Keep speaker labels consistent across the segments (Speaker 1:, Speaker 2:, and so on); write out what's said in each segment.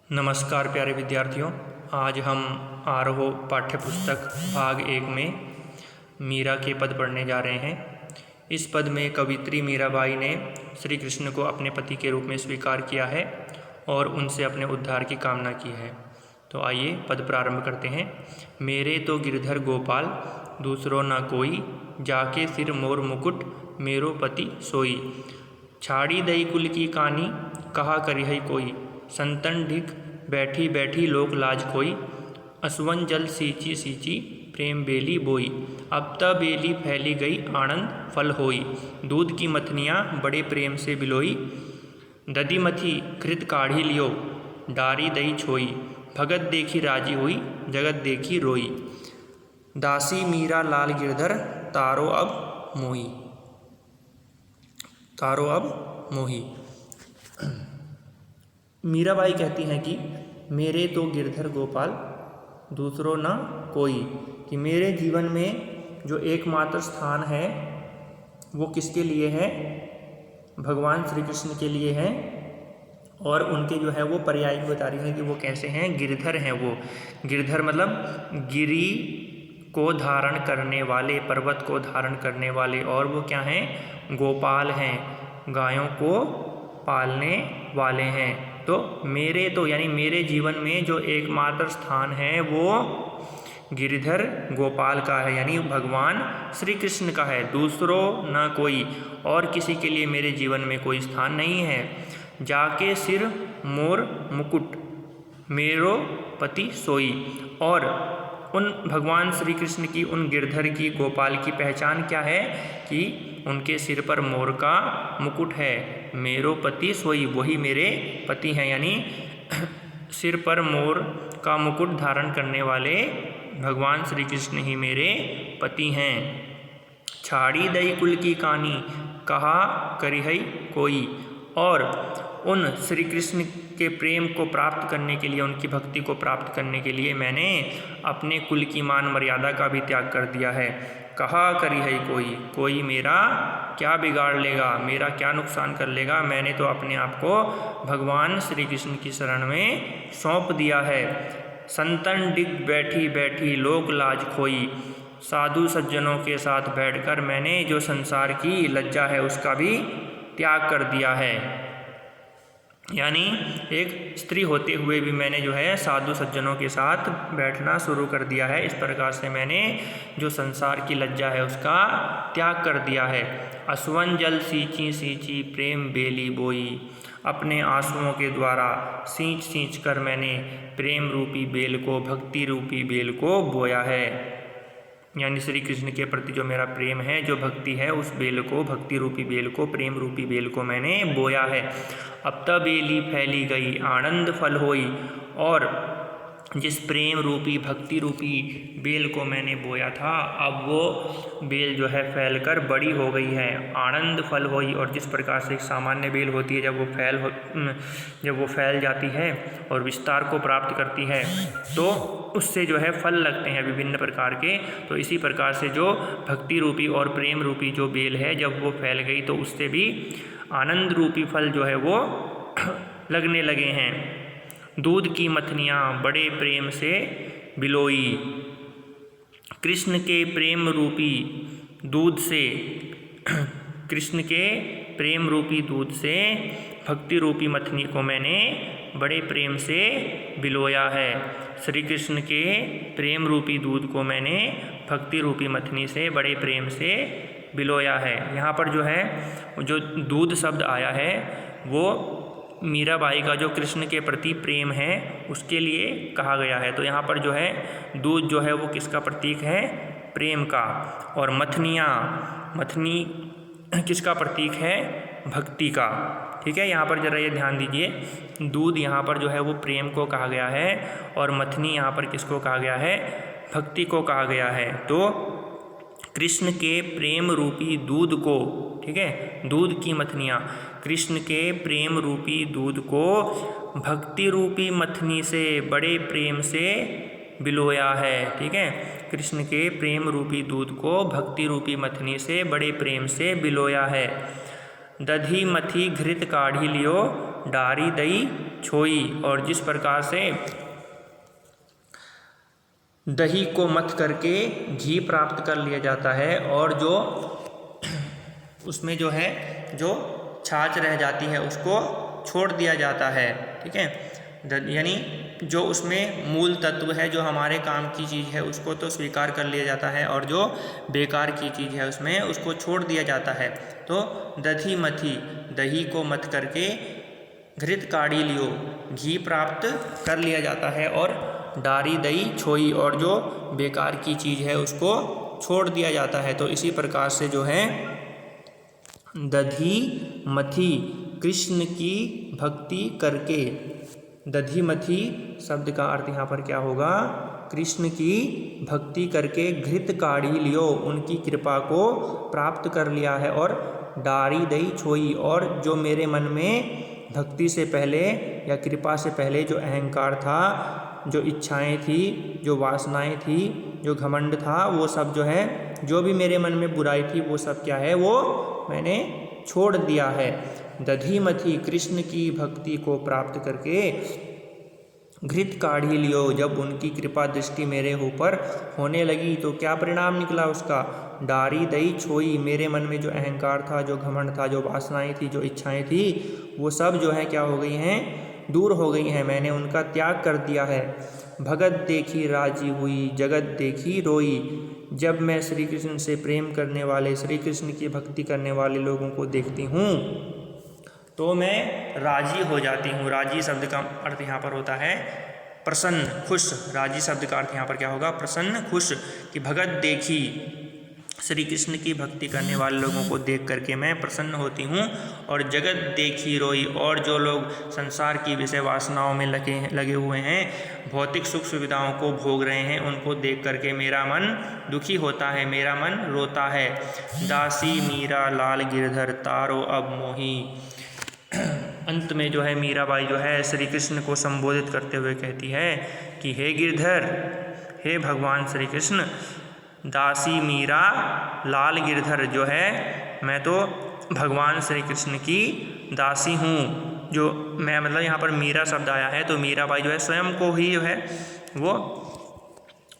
Speaker 1: नमस्कार प्यारे विद्यार्थियों, आज हम आरोह पाठ्यपुस्तक भाग 1 में मीरा के पद पढ़ने जा रहे हैं। इस पद में कवित्री मीराबाई ने श्री कृष्ण को अपने पति के रूप में स्वीकार किया है और उनसे अपने उद्धार की कामना की है। तो आइए पद प्रारंभ करते हैं। मेरे तो गिरधर गोपाल दूसरो न कोई, जाके सिर मोर मुकुट मेरो पति सोई। छाड़ी दई कुल की कानी, कहा करिहई कोई, संतन ढिक बैठी बैठी लोक लाज खोई। असवन जल सींची सींची प्रेम बेली बोई, अब त बेली फैली गई आनंद फल होई। दूध की मथनियाँ बड़े प्रेम से बिलोई, दधी मथी घृत काढ़ी लियो, डारी दई छोई। भगत देखी राजी हुई, जगत देखी रोई। दासी मीरा लाल गिरधर, तारो अब मोही। तारो अब मोही। मीराबाई कहती हैं कि मेरे तो गिरधर गोपाल दूसरो न कोई, कि मेरे जीवन में जो एकमात्र स्थान है वो किसके लिए है? भगवान श्री कृष्ण के लिए है। और उनके जो है वो पर्याय बता रही है कि वो कैसे हैं, गिरधर हैं। वो गिरधर मतलब गिरी को धारण करने वाले, पर्वत को धारण करने वाले। और वो क्या हैं? गोपाल हैं, गायों को पालने वाले हैं। तो मेरे तो यानी मेरे जीवन में जो एकमात्र स्थान है वो गिरधर गोपाल का है, यानी भगवान श्री कृष्ण का है। दूसरो न कोई, और किसी के लिए मेरे जीवन में कोई स्थान नहीं है। जाके सिर मोर मुकुट मेरो पति सोई। और उन भगवान श्री कृष्ण की, उन गिरधर की, गोपाल की पहचान क्या है कि उनके सिर पर मोर का मुकुट है। मेरो पति सोई, वही मेरे पति हैं, यानी सिर पर मोर का मुकुट धारण करने वाले भगवान श्री कृष्ण ही मेरे पति हैं। छाड़ी दई कुल की कानी, कहा करिहई कोई। और उन श्री कृष्ण के प्रेम को प्राप्त करने के लिए, उनकी भक्ति को प्राप्त करने के लिए मैंने अपने कुल की मान मर्यादा का भी त्याग कर दिया है। कहा करिहई कोई, कोई मेरा क्या बिगाड़ लेगा, मेरा क्या नुकसान कर लेगा। मैंने तो अपने आप को भगवान श्री कृष्ण की शरण में सौंप दिया है। संतन डिग बैठी बैठी लोक लाज खोई। साधु सज्जनों के साथ बैठकर मैंने जो संसार की लज्जा है उसका भी त्याग कर दिया है। यानी एक स्त्री होते हुए भी मैंने जो है साधु सज्जनों के साथ बैठना शुरू कर दिया है। इस प्रकार से मैंने जो संसार की लज्जा है उसका त्याग कर दिया है। असवन जल सींची सींची प्रेम बेली बोई। अपने आंसुओं के द्वारा सींच सींच कर मैंने प्रेम रूपी बेल को, भक्ति रूपी बेल को बोया है। यानी श्री कृष्ण के प्रति जो मेरा प्रेम है, जो भक्ति है, उस बेल को, भक्ति रूपी बेल को, प्रेम रूपी बेल को मैंने बोया है। अब तब बेली फैली गई आनंद फल होई। और जिस प्रेम रूपी, भक्ति रूपी बेल को मैंने बोया था, अब वो बेल जो है फैलकर बड़ी हो गई है, आनंद फल होई। और जिस प्रकार से एक सामान्य बेल होती है, जब वो फैल जाती है और विस्तार को प्राप्त करती है तो उससे जो है फल लगते हैं विभिन्न प्रकार के। तो इसी प्रकार से जो भक्ति रूपी और प्रेम रूपी जो बेल है, जब वो फैल गई तो उससे भी आनंद रूपी फल जो है वो लगने लगे हैं। दूध की मथनियाँ बड़े प्रेम से बिलोई। कृष्ण के प्रेम रूपी दूध से, कृष्ण के प्रेम रूपी दूध से भक्ति रूपी मथनी को मैंने बड़े प्रेम से बिलोया है। श्री कृष्ण के प्रेम रूपी दूध को मैंने भक्ति रूपी मथनी से बड़े प्रेम से बिलोया है। यहाँ पर जो है जो दूध शब्द आया है वो मीराबाई का जो कृष्ण के प्रति प्रेम है उसके लिए कहा गया है। तो यहाँ पर जो है दूध जो है वो किसका प्रतीक है? प्रेम का। और मथनियाँ, मथनी किसका प्रतीक है? भक्ति का। ठीक है, यहाँ पर जरा ये ध्यान दीजिए, दूध यहाँ पर जो है वो प्रेम को कहा गया है और मथनी यहाँ पर किसको कहा गया है? भक्ति को कहा गया है। तो कृष्ण के प्रेम रूपी दूध को, ठीक है, दूध की मथनियाँ, कृष्ण के प्रेम रूपी दूध को भक्ति रूपी मथनी से बड़े प्रेम से बिलोया है। ठीक है, कृष्ण के प्रेम रूपी दूध को भक्ति रूपी मथनी से बड़े प्रेम से बिलोया है। दधी मथी घृत काढ़ी लियो, डारी दई छोई। और जिस प्रकार से दही को मथ करके घी प्राप्त कर लिया जाता है और जो उसमें जो है जो छाछ रह जाती है उसको छोड़ दिया जाता है, ठीक है। यानी जो उसमें मूल तत्व है, जो हमारे काम की चीज़ है, उसको तो स्वीकार कर लिया जाता है और जो बेकार की चीज़ है उसमें उसको छोड़ दिया जाता है। तो दधी मथी, दही को मथ करके घृत काढ़ी लियो, घी प्राप्त कर लिया जाता है। और डारी दही छोई, और जो बेकार की चीज़ है उसको छोड़ दिया जाता है। तो इसी प्रकार से जो है दधी मथी, कृष्ण की भक्ति करके, दधी मथी शब्द का अर्थ यहाँ पर क्या होगा, कृष्ण की भक्ति करके घृत काढ़ी लियो, उनकी कृपा को प्राप्त कर लिया है। और डारी दही छोई, और जो मेरे मन में भक्ति से पहले या कृपा से पहले जो अहंकार था, जो इच्छाएं थी, जो वासनाएं थी, जो घमंड था, वो सब जो है, जो भी मेरे मन में बुराई थी वो सब क्या है, वो मैंने छोड़ दिया है। दधी मथी, कृष्ण की भक्ति को प्राप्त करके घृत काढ़ी लियो, जब उनकी कृपा दृष्टि मेरे ऊपर होने लगी तो क्या परिणाम निकला उसका, डारी दही छोई, मेरे मन में जो अहंकार था, जो घमंड था, जो वासनाएं थी, जो इच्छाएं थी, वो सब जो है क्या हो गई हैं, दूर हो गई हैं, मैंने उनका त्याग कर दिया है। भगत देखी राजी हुई, जगत देखी रोई, जब मैं श्री कृष्ण से प्रेम करने वाले, श्री कृष्ण की भक्ति करने वाले लोगों को देखती हूँ तो मैं राजी हो जाती हूँ। राजी शब्द का अर्थ यहाँ पर होता है प्रसन्न, खुश। राजी शब्द का अर्थ यहाँ पर क्या होगा, प्रसन्न, खुश। कि भगत देखी, श्री कृष्ण की भक्ति करने वाले लोगों को देख करके मैं प्रसन्न होती हूँ। और जगत देखी रोई, और जो लोग संसार की विषय वासनाओं में लगे हुए हैं, भौतिक सुख सुविधाओं को भोग रहे हैं, उनको देख करके मेरा मन दुखी होता है, मेरा मन रोता है। दासी मीरा लाल गिरधर तारो अब मोही। अंत में जो है मीराबाई जो है श्री कृष्ण को संबोधित करते हुए कहती है कि हे गिरधर, हे भगवान श्री कृष्ण, दासी मीरा लाल गिरधर, जो है मैं तो भगवान श्री कृष्ण की दासी हूँ। जो मैं मतलब यहाँ पर मीरा शब्द आया है तो मीराबाई जो है स्वयं को ही जो है वो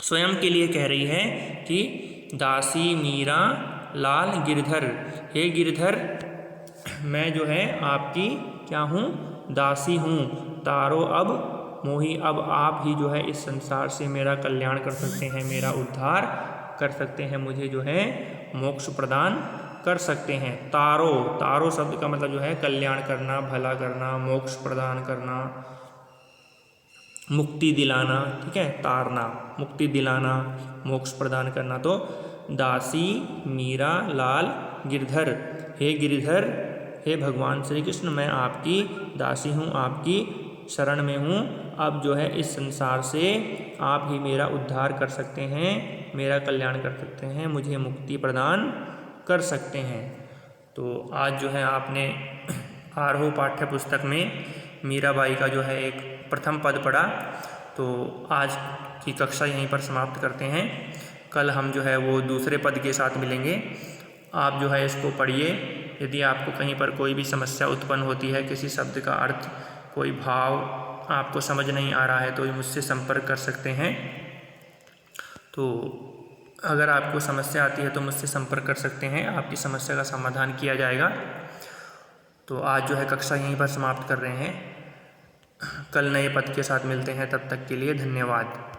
Speaker 1: स्वयं के लिए कह रही है कि दासी मीरा लाल गिरधर, हे गिरधर, मैं जो है आपकी क्या हूँ, दासी हूँ। तारो अब मोही, अब आप ही जो है इस संसार से मेरा कल्याण कर सकते हैं, मेरा उद्धार कर सकते हैं, मुझे जो है मोक्ष प्रदान कर सकते हैं। तारो, तारो शब्द का मतलब जो है कल्याण करना, भला करना, मोक्ष प्रदान करना, मुक्ति दिलाना, ठीक है। तारना, मुक्ति दिलाना, मोक्ष प्रदान करना। तो दासी मीरा लाल गिरधर, हे गिरधर, हे भगवान श्री कृष्ण, मैं आपकी दासी हूँ, आपकी शरण में हूँ। अब जो है इस संसार से आप ही मेरा उद्धार कर सकते हैं, मेरा कल्याण कर सकते हैं, मुझे मुक्ति प्रदान कर सकते हैं। तो आज जो है आपने आरोह पाठ्य पुस्तक में मीराबाई का जो है एक प्रथम पद पढ़ा। तो आज की कक्षा यहीं पर समाप्त करते हैं। कल हम जो है वो दूसरे पद के साथ मिलेंगे। आप जो है इसको पढ़िए। यदि आपको कहीं पर कोई भी समस्या उत्पन्न होती है, किसी शब्द का अर्थ, कोई भाव आपको समझ नहीं आ रहा है, तो मुझसे संपर्क कर सकते हैं। तो अगर आपको समस्या आती है तो मुझसे संपर्क कर सकते हैं, आपकी समस्या का समाधान किया जाएगा। तो आज जो है कक्षा यहीं पर समाप्त कर रहे हैं। कल नए पद के साथ मिलते हैं, तब तक के लिए धन्यवाद।